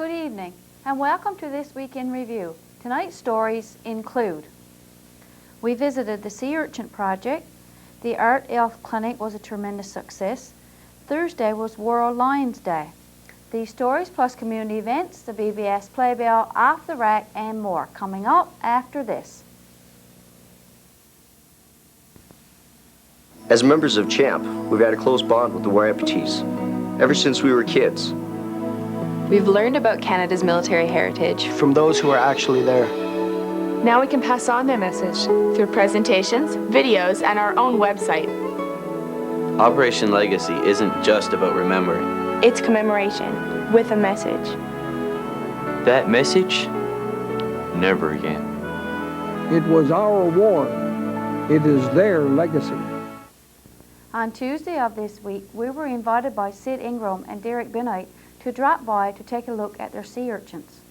Good evening and welcome to this week in review. Tonight's stories include: we visited the Sea Urchin Project, the Art Elf Clinic was a tremendous success, Thursday was World Lions Day. These stories plus community events, the BBS Playbill, Off the Rack and more coming up after this. As members of CHAMP, we've had a close bond with the war amputees ever since we were kids. We've learned about Canada's military heritage from those who are actually there. Now we can pass on their message through presentations, videos, and our own website. Operation Legacy isn't just about remembering. It's commemoration with a message. That message? Never again. It was our war. It is their legacy. On Tuesday of this week, we were invited by Sid Ingram and Derek Benoit to drop by to take a look at their sea urchins.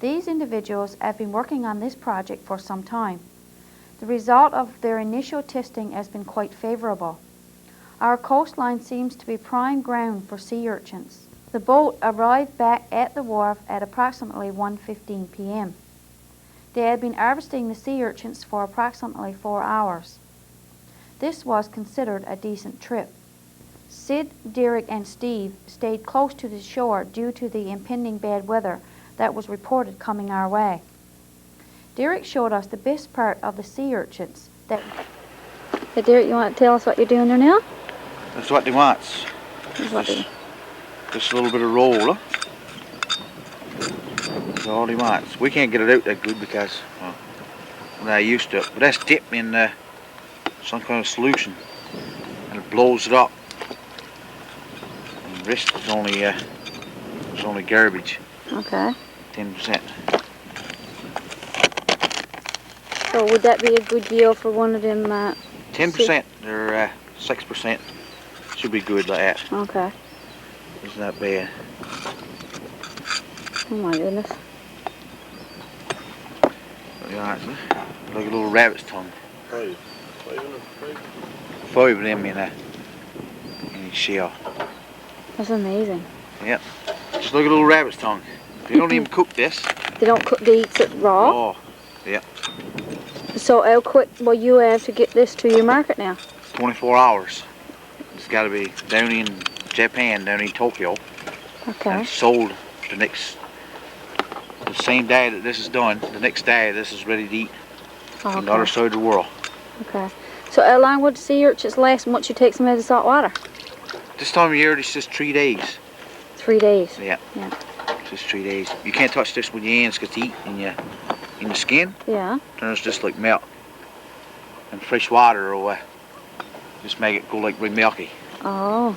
These individuals have been working on this project for some time. The result of their initial testing has been quite favorable. Our coastline seems to be prime ground for sea urchins. The boat arrived back at the wharf at approximately 1:15 p.m. They had been harvesting the sea urchins for approximately 4 hours. This was considered a decent trip. Sid, Derek, and Steve stayed close to the shore due to the impending bad weather that was reported coming our way. Derek showed us the best part of the sea urchins. Hey Derek, you want to tell us what you're doing there now? That's what they want. Just a little bit of roller. That's all he wants. We can't get it out that good because we're not used to it. But that's dipped in some kind of solution and it blows it up. And the rest is only garbage. Okay. 10%. So would that be a good deal for one of them? 10%. They're 6%. Should be good like that. Okay. It's not bad. Oh my goodness. Yeah, like a little rabbit's tongue. 5 of them in a shell. That's amazing. Yep. Just like a little rabbit's tongue. They don't even cook this. They don't cook, they eat it raw? Oh, yep. So how quick will you have to get this to your market now? 24 hours. It's got to be down in Japan, down in Tokyo. Okay. And sold the same day that this is done. The next day this is ready to eat on the other side of the world. Okay. So how long would the sea urchins last once you take them out of salt water? This time of year it's just 3 days. 3 days? Yeah. It's just 3 days. You can't touch this with your hands because it's eating in the skin. Yeah. Then it's just like melt. And fresh water will just make it go like really milky. Oh.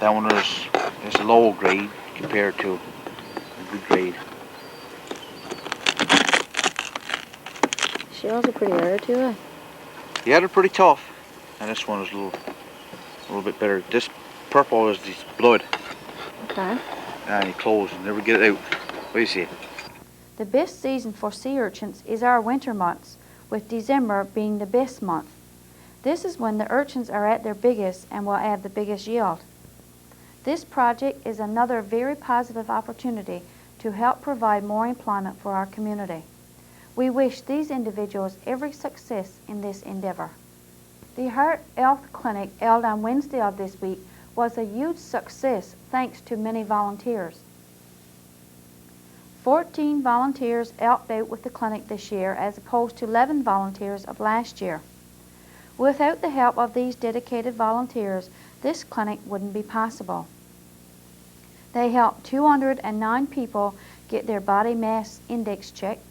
That one is a low grade compared to a good grade. Shells are pretty hard too, eh? Yeah, they're pretty tough. And this one is a little bit better. This purple is the blood. Okay. And you close and never get it out. What do you see? The best season for sea urchins is our winter months, with December being the best month. This is when the urchins are at their biggest and will have the biggest yield. This project is another very positive opportunity to help provide more employment for our community. We wish these individuals every success in this endeavor. The Art Elf Clinic held on Wednesday of this week was a huge success thanks to many volunteers. 14 volunteers helped out with the clinic this year as opposed to 11 volunteers of last year. Without the help of these dedicated volunteers, this clinic wouldn't be possible. They helped 209 people get their body mass index checked,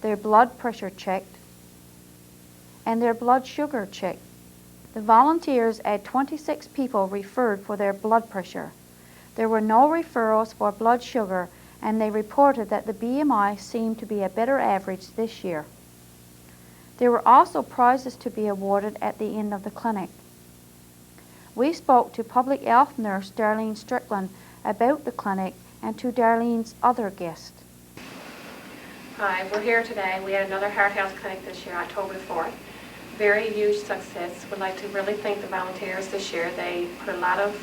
their blood pressure checked, and their blood sugar checked. The volunteers had 26 people referred for their blood pressure. There were no referrals for blood sugar, and they reported that the BMI seemed to be a better average this year. There were also prizes to be awarded at the end of the clinic. We spoke to public health nurse Darlene Strickland about the clinic and to Darlene's other guest. Hi, we're here today. We had another heart health clinic this year, October the 4th. Very huge success. Would like to really thank the volunteers this year. They put a lot of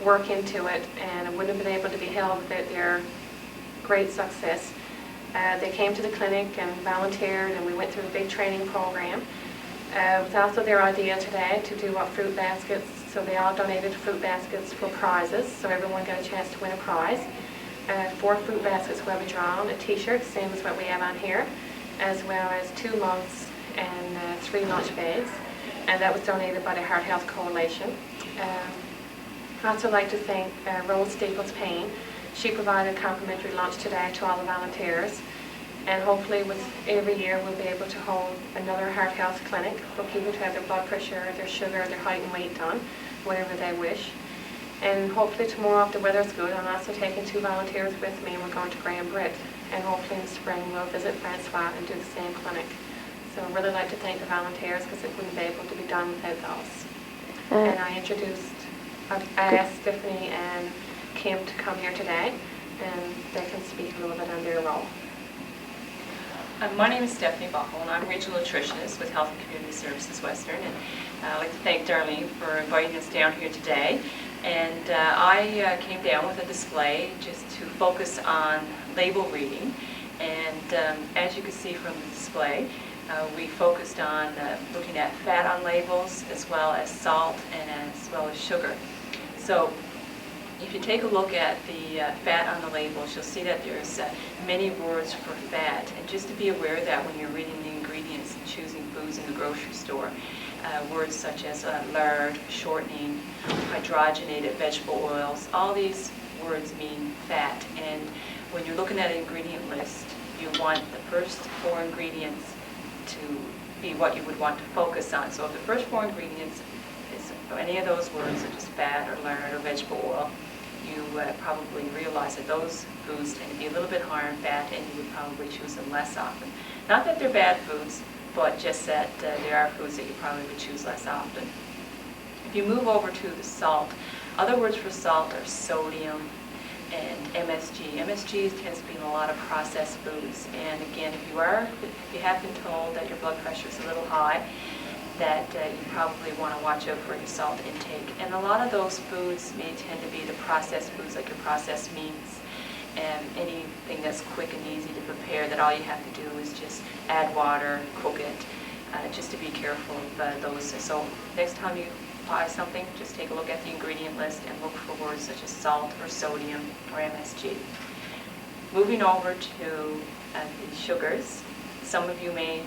work into it, and it wouldn't have been able to be held without their great success. They came to the clinic and volunteered, and we went through a big training program. It was also their idea today to do fruit baskets, so they all donated fruit baskets for prizes, so everyone got a chance to win a prize. 4 fruit baskets will be drawn, a t-shirt, same as what we have on here, as well as 2 mugs and 3 lunch bags, and that was donated by the Heart Health Coalition. I'd also like to thank Rose Staples-Payne. She provided complimentary lunch today to all the volunteers, and hopefully with every year we'll be able to hold another heart health clinic for people to have their blood pressure, their sugar, their height and weight done, whatever they wish. And hopefully tomorrow, if the weather's good, I'm also taking 2 volunteers with me, and we're going to Grand Britt. And hopefully in the spring we'll visit Francois and do the same clinic. So I'd really like to thank the volunteers, because it wouldn't be able to be done without those. And I asked Stephanie and Kim to come here today, and they can speak a little bit on their role. My name is Stephanie Buckle, and I'm Regional Nutritionist with Health and Community Services Western. And I'd like to thank Darlene for inviting us down here today. And I came down with a display just to focus on label reading. And as you can see from the display, we focused on looking at fat on labels, as well as salt and as well as sugar. So if you take a look at the fat on the labels, you'll see that there's many words for fat. And just to be aware that when you're reading the ingredients and choosing foods in the grocery store, words such as lard, shortening, hydrogenated vegetable oils, all these words mean fat. And when you're looking at an ingredient list, you want the first 4 ingredients to be what you would want to focus on. So if the first 4 ingredients is any of those words, such as fat or lard or vegetable oil, you probably realize that those foods tend to be a little bit higher in fat, and you would probably choose them less often. Not that they're bad foods, but just that there are foods that you probably would choose less often. If you move over to the salt, other words for salt are sodium and MSG. MSG tends to be in a lot of processed foods. And again, if you have been told that your blood pressure is a little high, that you probably want to watch out for your salt intake. And a lot of those foods may tend to be the processed foods, like your processed meats and anything that's quick and easy to prepare, that all you have to do is just add water, cook it, just to be careful of those. So next time you buy something, just take a look at the ingredient list and look for words such as salt or sodium or MSG. Moving over to the sugars, some of you may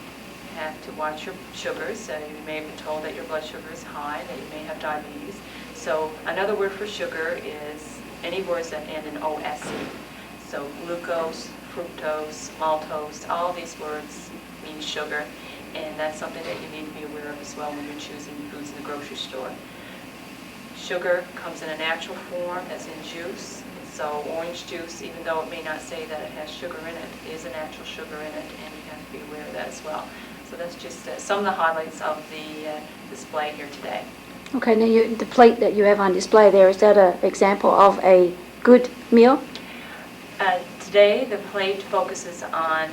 have to watch your sugars. You may have been told that your blood sugar is high, that you may have diabetes. So another word for sugar is any words that end in OSE. So glucose, fructose, maltose, all these words mean sugar, and that's something that you need to be aware of as well when you're choosing foods in the grocery store. Sugar comes in a natural form, as in juice. So orange juice, even though it may not say that it has sugar in it, is a natural sugar in it, and you have to be aware of that as well. So that's just some of the highlights of the display here today. Okay, now the plate that you have on display there, is that an example of a good meal? Today the plate focuses on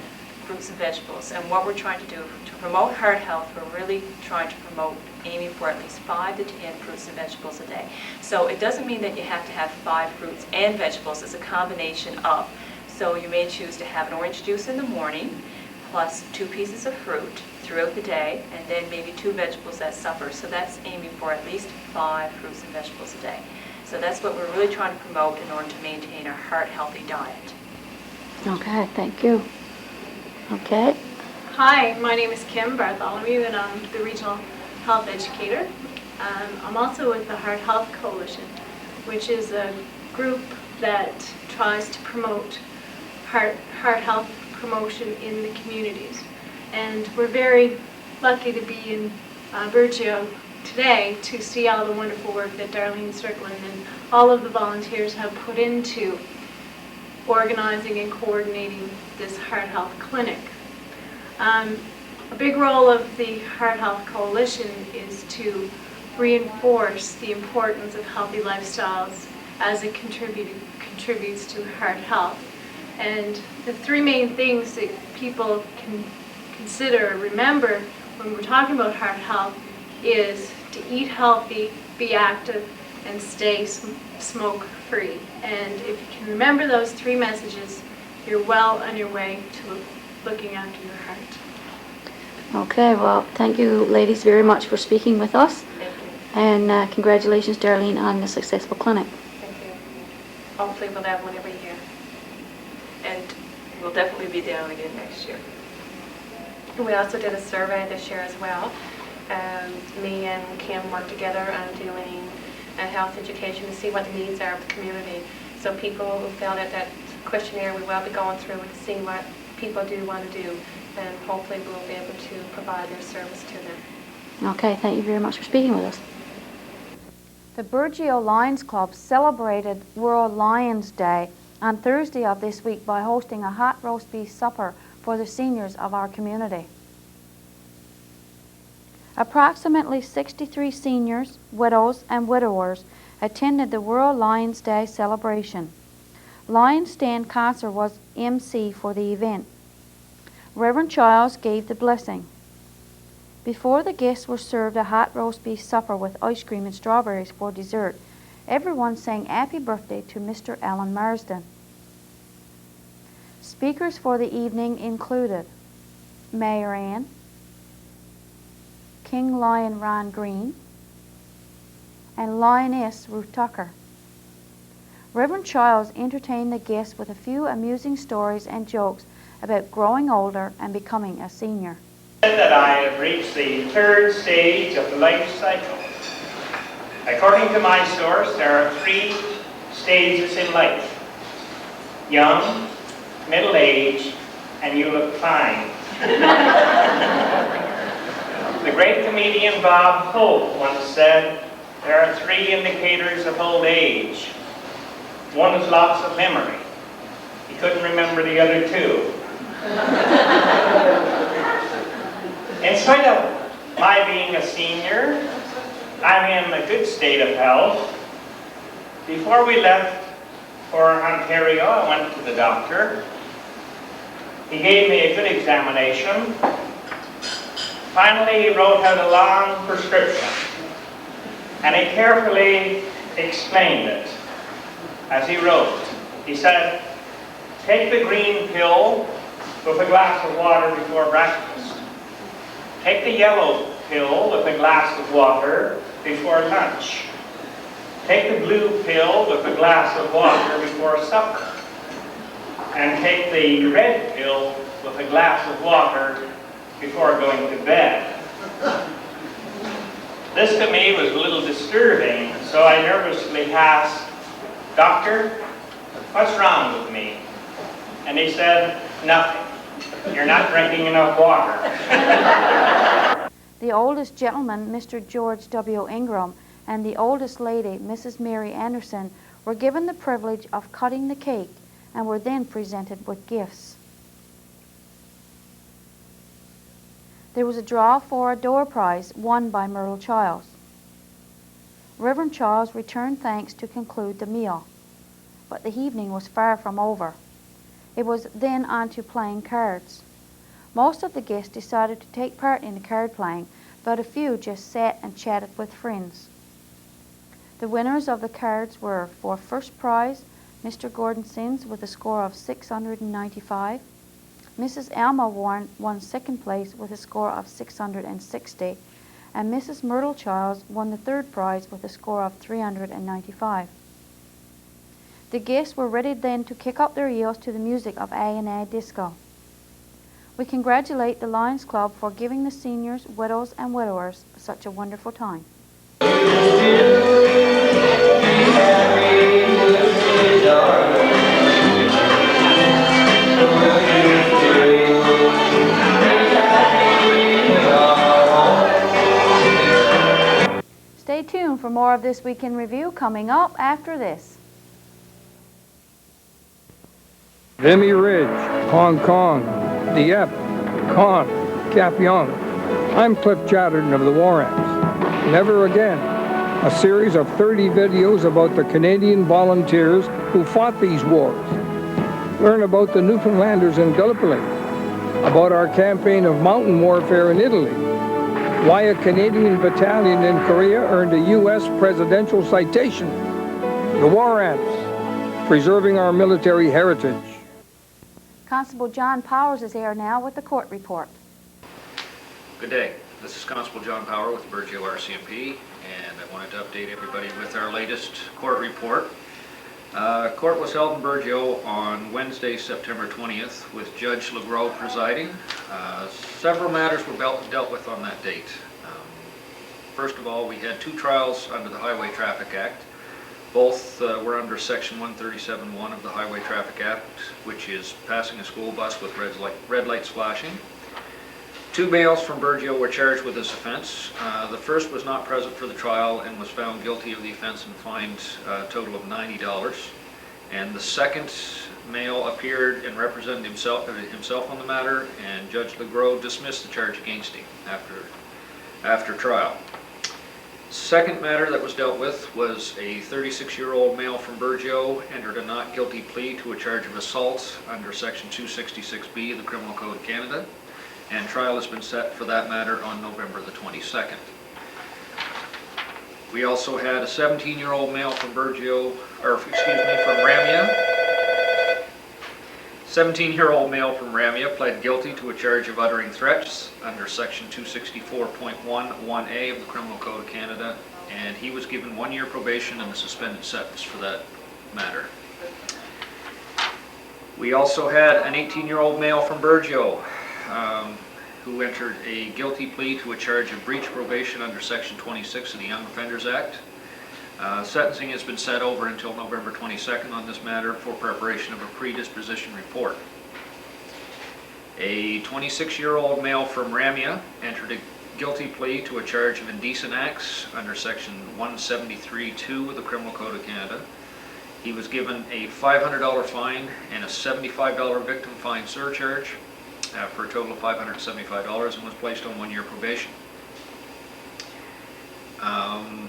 fruits and vegetables, and what we're trying to do to promote heart health, we're really trying to promote aiming for at least 5 to 10 fruits and vegetables a day. So it doesn't mean that you have to have 5 fruits and vegetables. It's a combination of. So you may choose to have an orange juice in the morning, plus 2 pieces of fruit throughout the day, and then maybe 2 vegetables at supper. So that's aiming for at least 5 fruits and vegetables a day. So that's what we're really trying to promote in order to maintain a heart-healthy diet. Okay, thank you. Okay. Hi, my name is Kim Bartholomew, and I'm the Regional Health Educator. I'm also with the Heart Health Coalition, which is a group that tries to promote heart health promotion in the communities. And we're very lucky to be in Burgeo today to see all the wonderful work that Darlene Strickland and all of the volunteers have put into organizing and coordinating this heart health clinic. A big role of the Heart Health Coalition is to reinforce the importance of healthy lifestyles as it contributes to heart health. And the 3 main things that people can consider or remember when we're talking about heart health is to eat healthy, be active, and stay smoke-free. And if you can remember those 3 messages, you're well on your way to looking after your heart. Okay, well, thank you ladies very much for speaking with us. Thank you. And congratulations, Darlene, on the successful clinic. Thank you. Hopefully we'll have one every year. And we'll definitely be down again next year. We also did a survey this year as well. Me and Kim worked together on doing health education to see what the needs are of the community. So people who filled out that questionnaire, we will be going through and seeing what people do want to do, and hopefully we'll be able to provide their service to them. Okay, thank you very much for speaking with us. The Burgeo Lions Club celebrated World Lions Day on Thursday of this week by hosting a hot roast beef supper for the seniors of our community. Approximately 63 seniors, widows, and widowers attended the World Lions Day celebration. Lion Stand Concert was MC for the event. Reverend Childs gave the blessing. Before the guests were served a hot roast beef supper with ice cream and strawberries for dessert, everyone sang happy birthday to Mr. Alan Marsden. Speakers for the evening included Mayor Ann, King Lion Ron Green, and Lioness Ruth Tucker. Reverend Childs entertained the guests with a few amusing stories and jokes about growing older and becoming a senior. That I have reached the 3rd stage of the life cycle. According to my source, there are 3 stages in life: young, middle age, and you look fine. The great comedian Bob Hope once said, there are 3 indicators of old age. One is loss of memory. He couldn't remember the other 2. In spite of my being a senior, I'm in a good state of health. Before we left for Ontario, I went to the doctor. He gave me a good examination. Finally, he wrote out a long prescription, and he carefully explained it. As he wrote, he said, take the green pill with a glass of water before breakfast. Take the yellow pill with a glass of water before lunch. Take the blue pill with a glass of water before supper. And take the red pill with a glass of water before going to bed. This to me was a little disturbing, so I nervously asked, Doctor, what's wrong with me? And he said, nothing. You're not drinking enough water. The oldest gentleman, Mr. George W. Ingram, and the oldest lady, Mrs. Mary Anderson, were given the privilege of cutting the cake and were then presented with gifts. There was a draw for a door prize won by Myrtle Childs. Reverend Childs returned thanks to conclude the meal, but the evening was far from over. It was then on to playing cards. Most of the guests decided to take part in the card playing, but a few just sat and chatted with friends. The winners of the cards were, for first prize, Mr. Gordon Sims with a score of 695. Mrs. Alma Warren won second place with a score of 660, and Mrs. Myrtle Childs won the third prize with a score of 395. The guests were ready then to kick up their heels to the music of A&A Disco. We congratulate the Lions Club for giving the seniors, widows, and widowers such a wonderful time. Stay tuned for more of This Week in Review coming up after this. Vimy Ridge, Hong Kong, Dieppe, Caen, Cap Young. I'm Cliff Chatterton of the War Ants. Never Again, a series of 30 videos about the Canadian volunteers who fought these wars. Learn about the Newfoundlanders in Gallipoli, about our campaign of mountain warfare in Italy, Why a Canadian battalion in Korea earned a U.S. presidential citation. The War Ants, preserving our military heritage. Constable John Powers is here now with the court report. Good day. This is Constable John Power with Burgeo RCMP, and I wanted to update everybody with our latest court report. Court was held in Burgeo on Wednesday, September 20th, with Judge LeGros presiding. Several matters were dealt with on that date. First of all, we had 2 trials under the Highway Traffic Act. Both were under Section 137(1) of the Highway Traffic Act, which is passing a school bus with red lights flashing. 2 males from Burgeo were charged with this offense. The first was not present for the trial and was found guilty of the offense and fined a total of $90. And the second male appeared and represented himself on the matter, and Judge LeGros dismissed the charge against him after trial. Second matter that was dealt with was a 36-year-old male from Burgeo entered a not guilty plea to a charge of assault under Section 266B of the Criminal Code of Canada, and trial has been set for that matter on November the 22nd. We also had a 17-year-old male from Burgeo, from Ramia. 17-year-old male from Ramia pled guilty to a charge of uttering threats under Section 264.11A of the Criminal Code of Canada, and he was given 1-year probation and a suspended sentence for that matter. We also had an 18-year-old male from Burgeo who entered a guilty plea to a charge of breach of probation under Section 26 of the Young Offenders Act. Sentencing has been set over until November 22nd on this matter for preparation of a predisposition report. A 26-year-old male from Ramia entered a guilty plea to a charge of indecent acts under Section 173(2) of the Criminal Code of Canada. He was given a $500 fine and a $75 victim fine surcharge for a total of $575 and was placed on 1-year probation.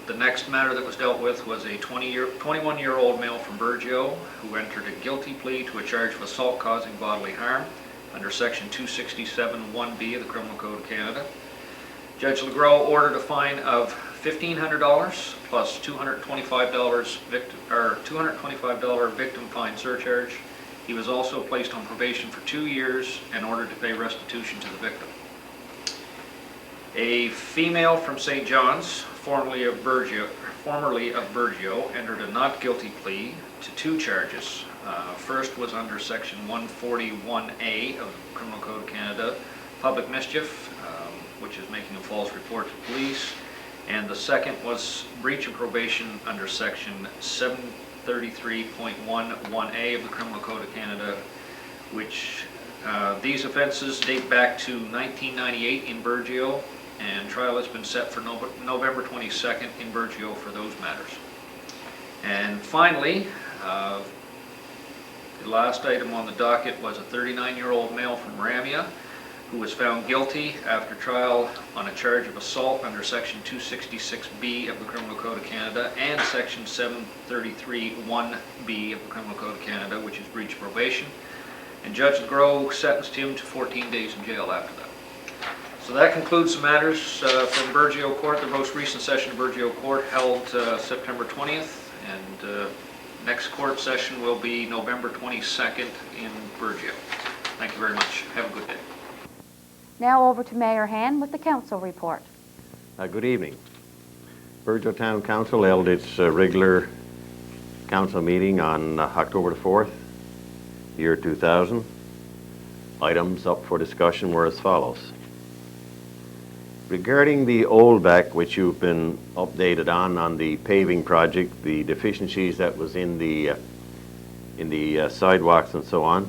The next matter that was dealt with was a 21-year-old male from Burgeo who entered a guilty plea to a charge of assault causing bodily harm under Section 267(1)B of the Criminal Code of Canada. Judge LeGros ordered a fine of $1,500 plus $225 victim fine surcharge. He was also placed on probation for 2 years and ordered to pay restitution to the victim. A female from St. John's, formerly of Burgeo, entered a not guilty plea to 2 charges. First was under Section 141A of the Criminal Code of Canada, public mischief, which is making a false report to police, and the second was breach of probation under Section 733.11A of the Criminal Code of Canada, which these offenses date back to 1998 in Burgeo, and trial has been set for November 22nd in Burgeo for those matters. And finally, the last item on the docket was a 39-year-old male from Ramia who was found guilty after trial on a charge of assault under Section 266B of the Criminal Code of Canada and Section 733(1)B of the Criminal Code of Canada, which is breach of probation. And Judge LeGros sentenced him to 14 days in jail after that. So that concludes the matters from Burgeo Court. The most recent session of Burgeo Court held September 20th, and next court session will be November 22nd in Burgeo. Thank you very much. Have a good day. Now over to Mayor Hand with the council report. Good evening. Burgeo Town Council held its regular council meeting on October the 4th, year 2000. Items up for discussion were as follows. Regarding the old back, which you've been updated on the paving project, the deficiencies that was in the sidewalks and so on,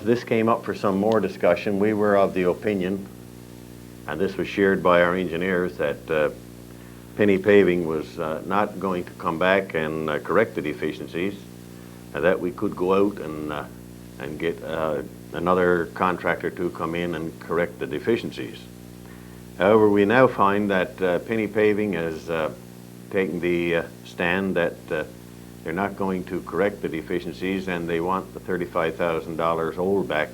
this came up for some more discussion. We were of the opinion, and this was shared by our engineers, that Penny Paving was not going to come back and correct the deficiencies, and that we could go out and get another contractor to come in and correct the deficiencies. However, we now find that Penny Paving has taken the stand that they're not going to correct the deficiencies, and they want the $35,000 old back,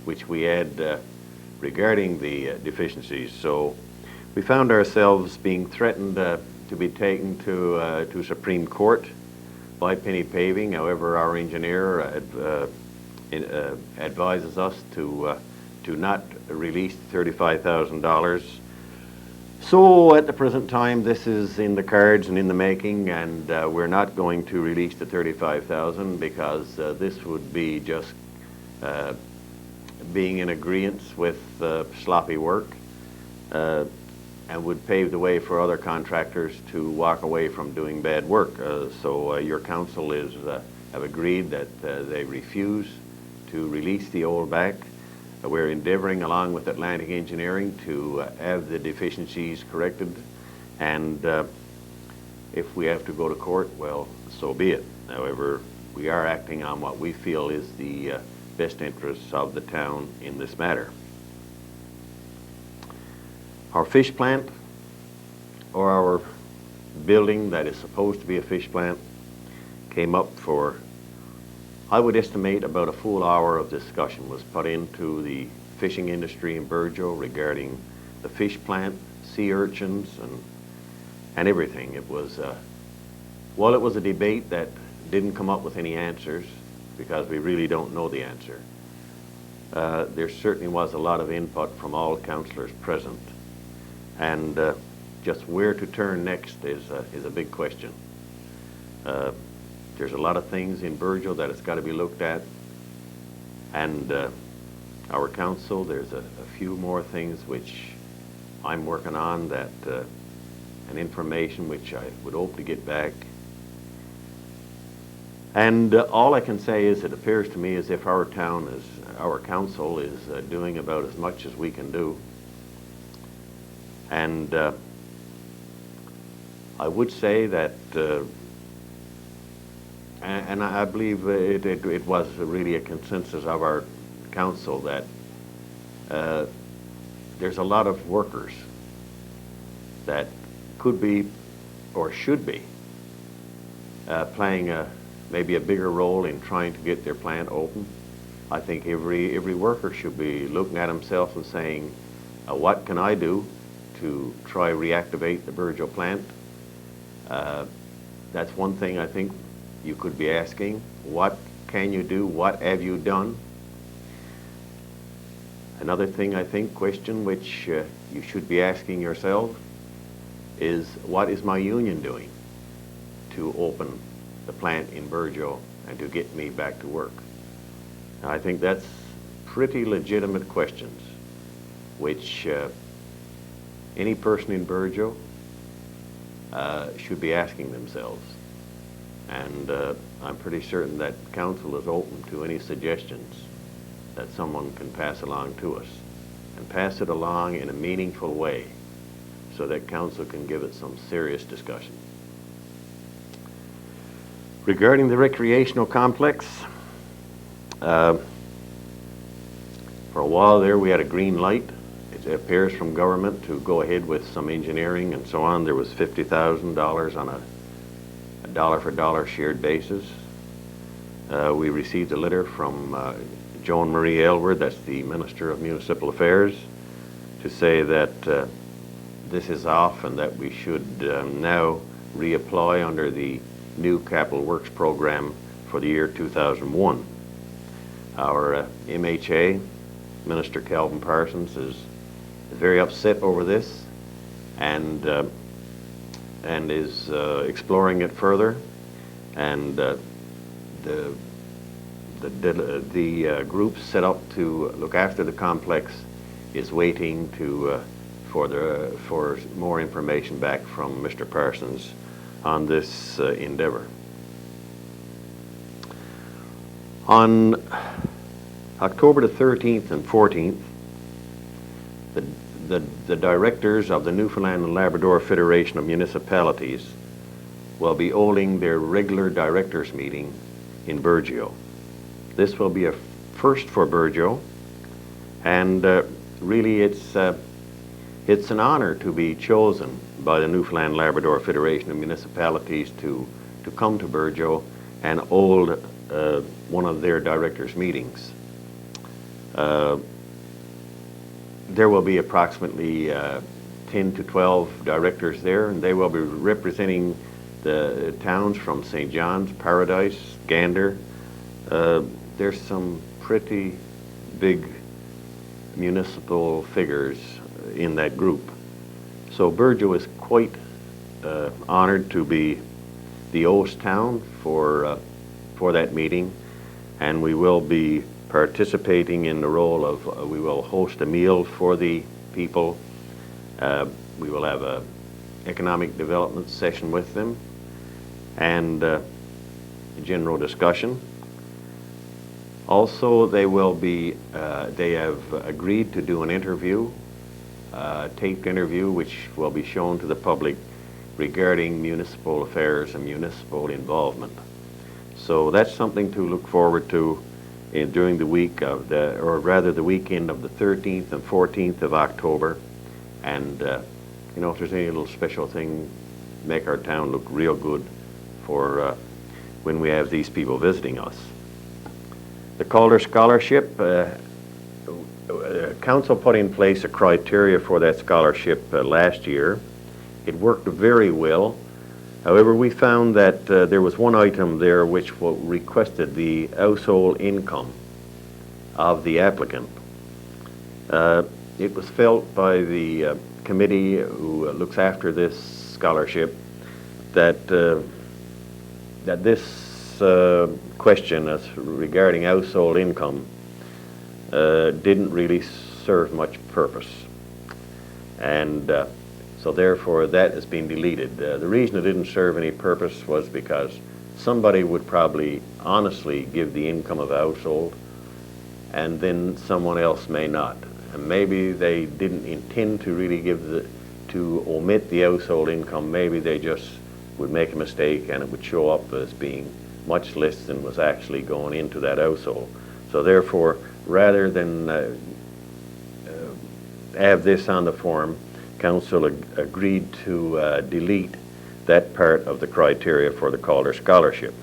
which we had regarding the deficiencies. So we found ourselves being threatened to be taken to Supreme Court by Penny Paving. However, our engineer advises us to not release $35,000. So at the present time, this is in the cards and in the making, and we're not going to release the $35,000 because this would be just being in agreement with sloppy work and would pave the way for other contractors to walk away from doing bad work. So your council have agreed that they refuse to release the old back. We're endeavoring, along with Atlantic Engineering, to have the deficiencies corrected, and if we have to go to court, well, so be it. However, we are acting on what we feel is the best interests of the town in this matter. Our fish plant, or our building that is supposed to be a fish plant, came up for, I would estimate, about a full hour of discussion was put into the fishing industry in Burgeo regarding the fish plant, sea urchins, and everything. It was, well, it was a debate that didn't come up with any answers because we really don't know the answer. There certainly was a lot of input from all councillors present, and just where to turn next is a big question. There's a lot of things in Burgeo that has got to be looked at, and our council, there's a few more things which I'm working on that, and information which I would hope to get back. And all I can say is it appears to me as if our council is doing about as much as we can do. And I would say that, and I believe it was really a consensus of our council that there's a lot of workers that could be or should be playing maybe a bigger role in trying to get their plant open. I think every worker should be looking at himself and saying, what can I do to try reactivate the Burgeo plant? That's one thing I think you could be asking. What can you do? What have you done? Another thing I think, question which you should be asking yourself is, what is my union doing to open the plant in Burgeo and to get me back to work? Now, I think that's pretty legitimate questions which any person in Burgeo should be asking themselves. And I'm pretty certain that council is open to any suggestions that someone can pass along to us, and pass it along in a meaningful way so that council can give it some serious discussion. Regarding the recreational complex, for a while there we had a green light. It appears from government to go ahead with some engineering and so on. There was $50,000 on a dollar-for-dollar shared basis. We received a letter from Joan Marie Aylward, that's the Minister of Municipal Affairs, to say that this is off and that we should now reapply under the new Capital Works program for the year 2001. Our MHA, Minister Calvin Parsons, is very upset over this and is exploring it further, and the group set up to look after the complex is waiting for more information back from Mr. Parsons on this endeavor. On October the 13th and 14th, the directors of the Newfoundland and Labrador Federation of Municipalities will be holding their regular directors meeting in Burgeo. This will be a first for Burgeo, and really it's an honor to be chosen by the Newfoundland and Labrador Federation of Municipalities to come to Burgeo and hold one of their directors' meetings. there will be approximately 10 to 12 directors there, and they will be representing the towns from St. John's, Paradise, Gander. There's some pretty big municipal figures in that group. So Burgeo is quite honored to be the host town for that meeting, and we will be participating in the role of, we will host a meal for the people. We will have a economic development session with them and a general discussion. Also, they will be, they have agreed to do an interview, taped interview, which will be shown to the public regarding municipal affairs and municipal involvement. So that's something to look forward to during the week of or rather the weekend of the 13th and 14th of October. And you know, if there's any little special thing, make our town look real good for when we have these people visiting us. The Calder Scholarship, Council put in place a criteria for that scholarship last year. It worked very well. However, we found that there was one item there which requested the household income of the applicant. It was felt by the committee who looks after this scholarship that that this question as regarding household income didn't really serve much purpose, and so therefore that has been deleted. The reason it didn't serve any purpose was because somebody would probably honestly give the income of a household, and then someone else may not. And maybe they didn't intend to really give to omit the household income. Maybe they just would make a mistake and it would show up as being much less than was actually going into that household. So therefore, rather than have this on the form, Council agreed to delete that part of the criteria for the Calder Scholarship.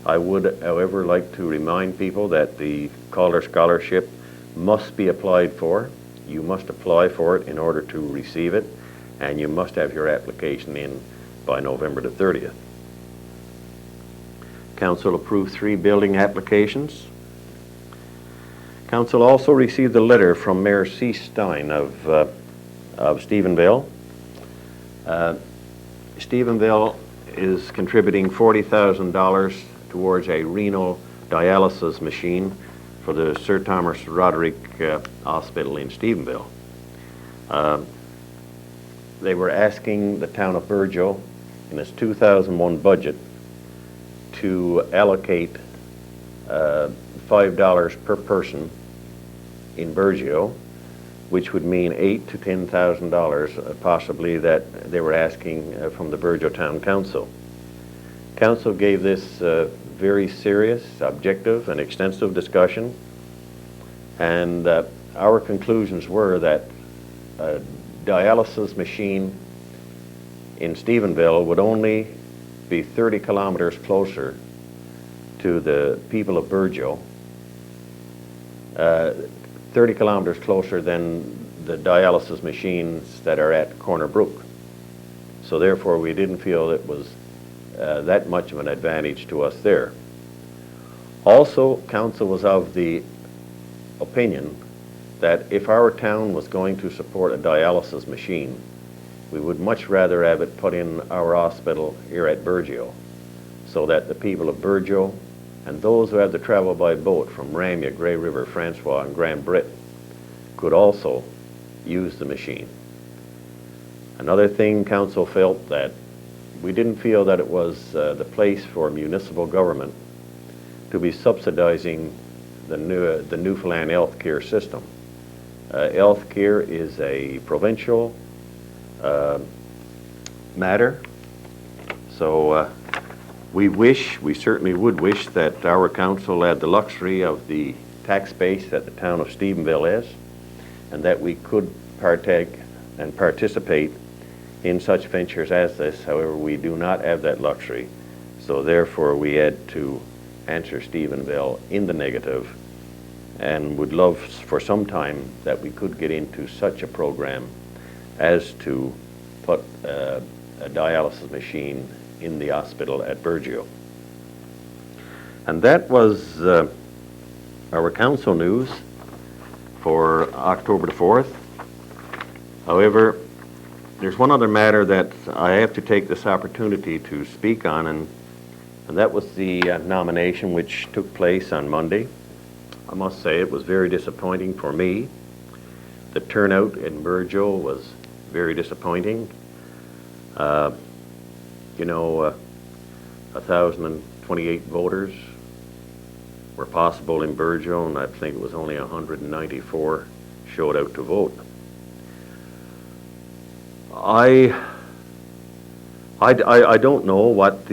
I would, however, like to remind people that the Calder Scholarship must be applied for. You must apply for it in order to receive it, and you must have your application in by November the 30th. Council approved 3 building applications. Council also received a letter from Mayor C. Stein of Stephenville. Stephenville is contributing $40,000 towards a renal dialysis machine for the Sir Thomas Roderick Hospital in Stephenville. They were asking the town of Burgeo in its 2001 budget to allocate $5 per person in Burgeo, which would mean $8,000 to $10,000 possibly that they were asking from the Burgeo Town Council. Council gave this very serious, objective, and extensive discussion, and our conclusions were that a dialysis machine in Stephenville would only be 30 kilometers closer to the people of Burgeo, 30 kilometers closer than the dialysis machines that are at Corner Brook. So therefore we didn't feel it was that much of an advantage to us there. Also, Council was of the opinion that if our town was going to support a dialysis machine, we would much rather have it put in our hospital here at Burgeo, so that the people of Burgeo and those who have to travel by boat from Ramia, Grey River, Francois, and Grand Brit could also use the machine. Another thing, Council felt that we didn't feel that it was the place for municipal government to be subsidizing the Newfoundland health care system. Health care is a provincial matter, so we certainly would wish that our council had the luxury of the tax base that the town of Stephenville has, and that we could partake and participate in such ventures as this. However, we do not have that luxury, so therefore we had to answer Stephenville in the negative and would love for some time that we could get into such a program as to put a dialysis machine in the hospital at Burgeo. And that was our council news for October the 4th. However, there's one other matter that I have to take this opportunity to speak on, and that was the nomination which took place on Monday. I must say it was very disappointing for me. The turnout in Burgeo was very disappointing. 1,028 voters were possible in Burgeo, and I think it was only 194 showed out to vote. I don't know what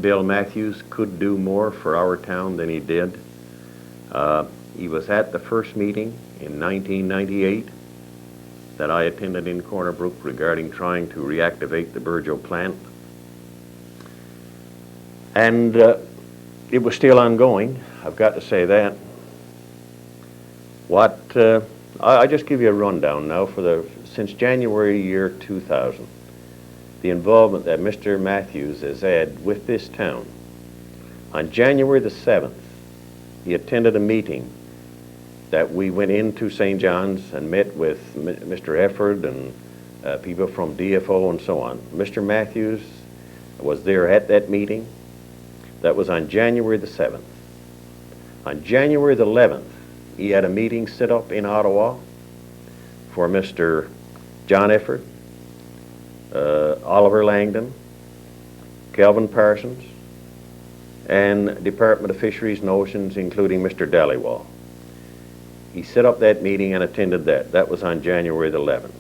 Bill Matthews could do more for our town than he did. He was at the first meeting in 1998 that I attended in Corner Brook regarding trying to reactivate the Burgeo plant. And it was still ongoing, I've got to say that. I just give you a rundown now since January year 2000, the involvement that Mr. Matthews has had with this town. On January the 7th, he attended a meeting that we went into St. John's and met with Mr. Efford and people from DFO and so on. Mr. Matthews was there at that meeting. That was on January the 7th. On January the 11th, he had a meeting set up in Ottawa for Mr. John Efford, Oliver Langdon, Kelvin Parsons, and Department of Fisheries and Oceans, including Mr. Dhaliwal. He set up that meeting and attended that. That was on January the 11th.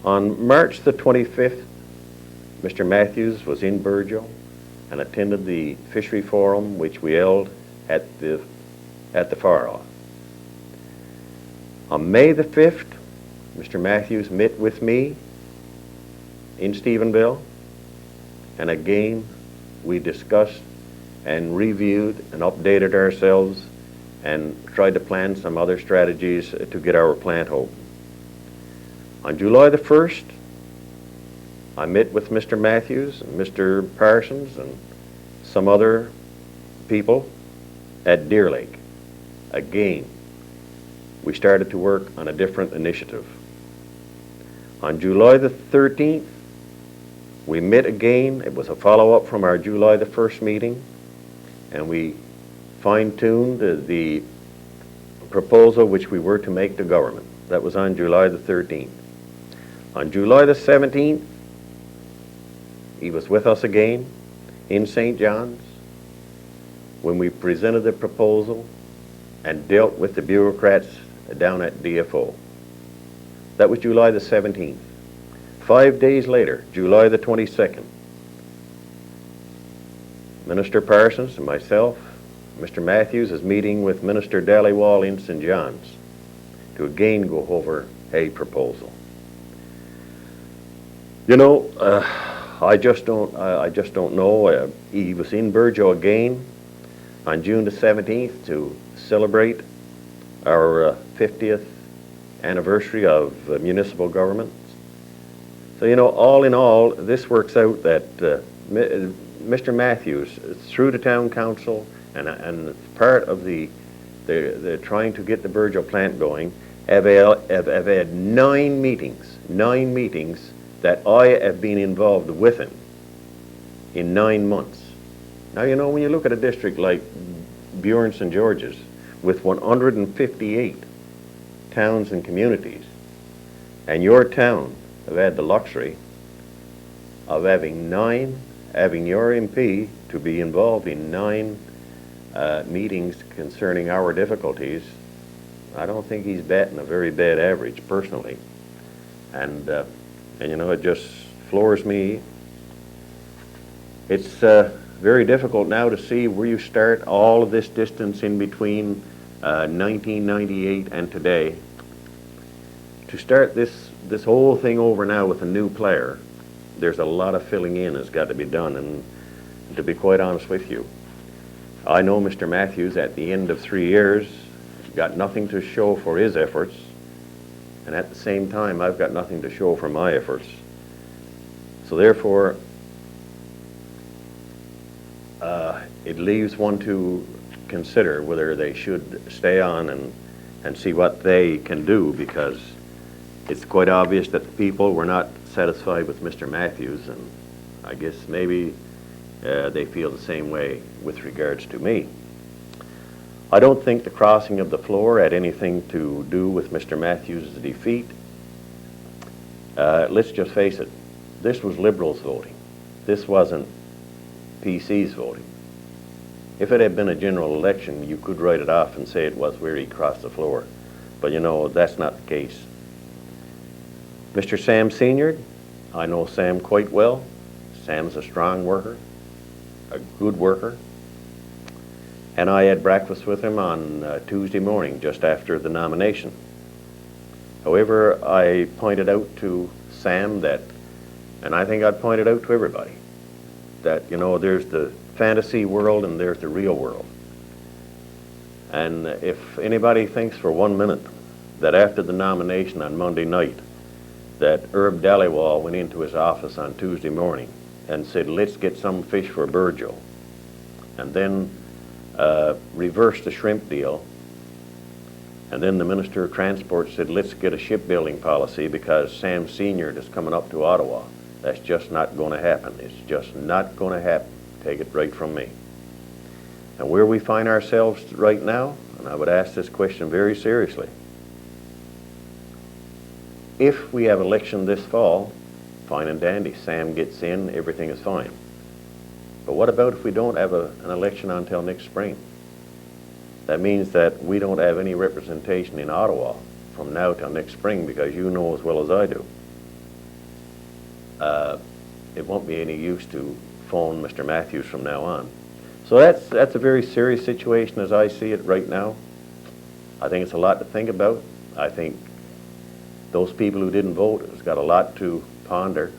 On March the 25th, Mr. Matthews was in Burgeo and attended the fishery forum which we held at the far off. On May the 5th, Mr. Matthews met with me in Stephenville, and again we discussed and reviewed and updated ourselves and tried to plan some other strategies to get our plant open. On July the 1st, I met with Mr. Matthews and Mr. Parsons and some other people at Deer Lake. Again, we started to work on a different initiative. On July the 13th, we met again. It was a follow-up from our July the 1st meeting, and we fine-tuned the proposal which we were to make to government. That was on July the 13th. On July the 17th, he was with us again in St. John's when we presented the proposal and dealt with the bureaucrats down at DFO. That was July the 17th. 5 days later, July the 22nd, Minister Parsons and myself, Mr. Matthews is meeting with Minister Dhaliwal in St. John's to again go over a proposal. I just don't know. He was in Burgeo again on June the 17th to celebrate our 50th anniversary of municipal government. So, all in all, this works out that Mr. Matthews, through the town council and part of the trying to get the Burgeo plant going, have had 9 meetings that I have been involved with him in 9 months. Now, when you look at a district like Buren St. George's with 158 towns and communities, and your town have had the luxury of having your MP to be involved in 9 meetings concerning our difficulties, I don't think he's batting a very bad average, personally. And it just floors me. It's very difficult now to see where you start all of this distance in between 1998 and today. To start this whole thing over now with a new player, there's a lot of filling in that's got to be done, and to be quite honest with you. I know Mr. Matthews at the end of 3 years got nothing to show for his efforts, and at the same time I've got nothing to show for my efforts. So therefore, it leaves one to consider whether they should stay on and see what they can do, because it's quite obvious that the people were not satisfied with Mr. Matthews, and I guess maybe they feel the same way with regards to me. I don't think the crossing of the floor had anything to do with Mr. Matthews' defeat. Let's just face it, this was Liberals voting. This wasn't PC's voting. If it had been a general election, you could write it off and say it was where he crossed the floor. But you know, that's not the case. Mr. Sam Senior, I know Sam quite well. Sam's a strong worker, a good worker. And I had breakfast with him on Tuesday morning, just after the nomination. However, I pointed out to Sam that, and I think I pointed out to everybody, that, you know, there's the fantasy world and there's the real world. And if anybody thinks for 1 minute that after the nomination on Monday night, that Herb Dhaliwal went into his office on Tuesday morning and said, let's get some fish for Burjo, and then reversed the shrimp deal, and then the Minister of Transport said, let's get a shipbuilding policy because Sam Senior is coming up to Ottawa. That's just not going to happen. It's just not going to happen. Take it right from me. And where we find ourselves right now, and I would ask this question very seriously, if we have election this fall, fine and dandy, Sam gets in, everything is fine. But what about if we don't have an election until next spring? That means that we don't have any representation in Ottawa from now till next spring, because you know as well as I do, it won't be any use to phone Mr. Matthews from now on. So that's a very serious situation as I see it right now. I think it's a lot to think about. I think those people who didn't vote has got a lot to ponder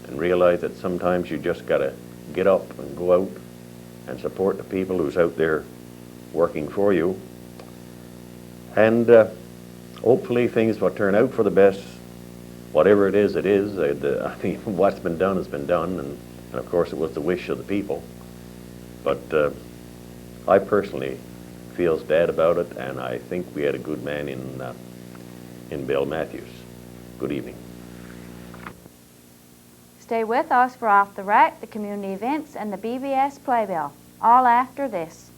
and realize that sometimes you just got to get up and go out and support the people who's out there working for you. And hopefully things will turn out for the best. Whatever it is, it is. I mean, what's been done has been done, and of course it was the wish of the people. But I personally feel bad about it, and I think we had a good man in Bill Matthews. Good evening. Stay with us for Off the Rack, the community events, and the BBS Playbill, all after this.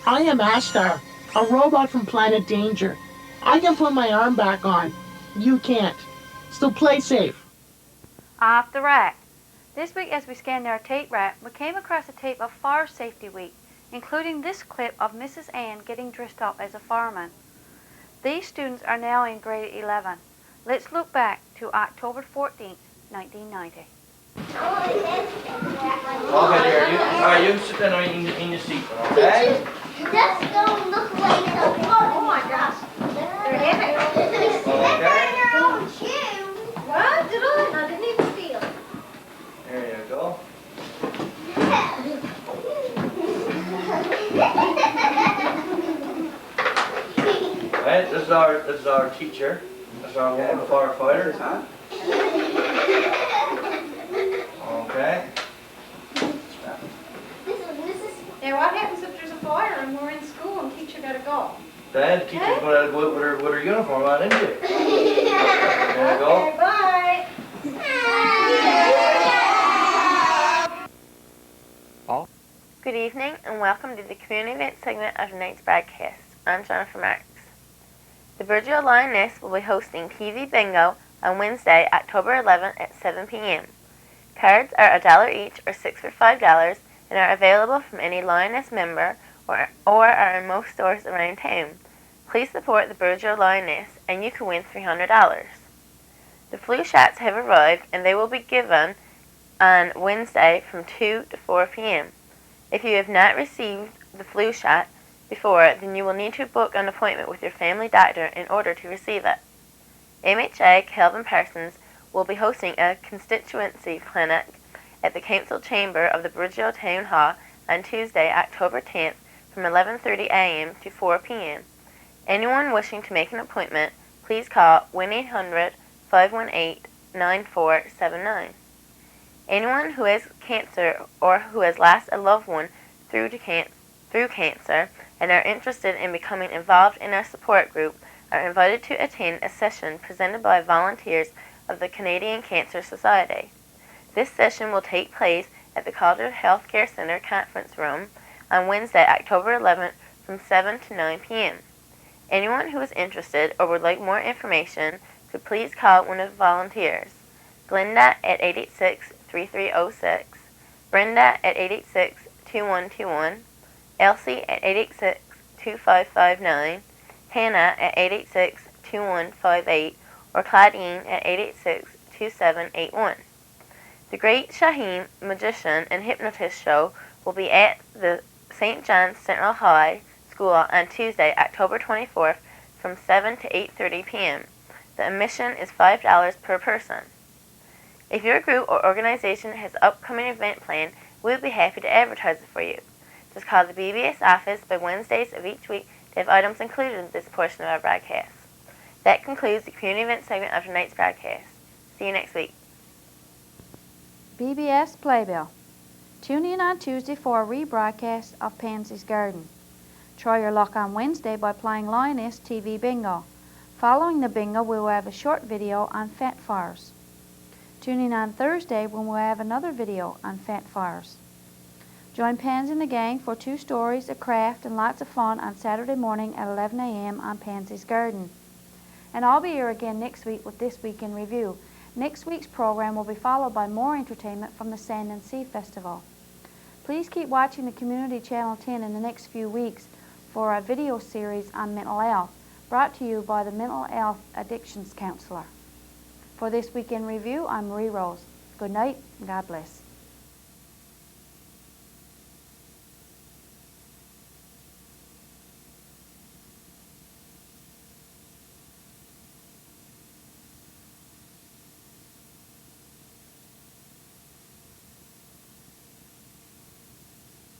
I am Ashtar, a robot from Planet Danger. I can put my arm back on. You can't. So play safe. Off the Rack. This week, as we scanned our tape rack, we came across a tape of Fire Safety Week, including this clip of Mrs. Ann getting dressed up as a fireman. These students are now in grade 11. Let's look back to October 14th, 1990. Okay, there. You can sit down in your seat, okay? Just don't look like the oh my gosh. They're heavy. Okay. Your own shoes. What? Did I? I didn't even feel it. There you go. Right, this is our teacher. This is our woman firefighter. Okay. Now what happens if there's a fire and we're in school and teacher gotta go? Then the teacher's going to go with her uniform on, isn't she? There you go. Okay, bye. Good evening and welcome to the community event segment of tonight's broadcast. I'm Jennifer Marks. The Burgeo Lioness will be hosting TV Bingo on Wednesday, October 11th at 7 p.m. Cards are $1 each or 6 for $5 and are available from any Lioness member or are in most stores around town. Please support the Burgeo Lioness and you can win $300. The flu shots have arrived and they will be given on Wednesday from 2 to 4 p.m. If you have not received the flu shot before, then you will need to book an appointment with your family doctor in order to receive it. MHA Kelvin Parsons will be hosting a constituency clinic at the council chamber of the Burgeo Town Hall on Tuesday, October 10th from 11:30 a.m. to 4 p.m. Anyone wishing to make an appointment, please call 1-800-518-9479. Anyone who has cancer or who has lost a loved one through cancer and are interested in becoming involved in our support group are invited to attend a session presented by volunteers of the Canadian Cancer Society. This session will take place at the Calder Healthcare Center Conference Room on Wednesday, October 11th from 7 to 9 p.m. Anyone who is interested or would like more information could please call one of the volunteers. Glenda at 886-3306, Brenda at 886-2121, Elsie at 886-2559, Hannah at 886-2158, or Claudine at 886-2781. The Great Shaheen Magician and Hypnotist Show will be at the St. John's Central High School on Tuesday, October 24th from 7 to 8:30 p.m. The admission is $5 per person. If your group or organization has an upcoming event planned, we'll be happy to advertise it for you. Just call the BBS office by Wednesdays of each week to have items included in this portion of our broadcast. That concludes the community event segment of tonight's broadcast. See you next week. BBS Playbill. Tune in on Tuesday for a rebroadcast of Pansy's Garden. Try your luck on Wednesday by playing Lioness TV Bingo. Following the bingo, we will have a short video on fat fires. Tune in on Thursday when we'll have another video on fat fires. Join Pansy and the gang for 2 stories, a craft, and lots of fun on Saturday morning at 11 a.m. on Pansy's Garden. And I'll be here again next week with This Week in Review. Next week's program will be followed by more entertainment from the Sand and Sea Festival. Please keep watching the Community Channel 10 in the next few weeks for a video series on mental health, brought to you by the Mental Health Addictions Counselor. For This Week in Review, I'm Marie Rose. Good night and God bless.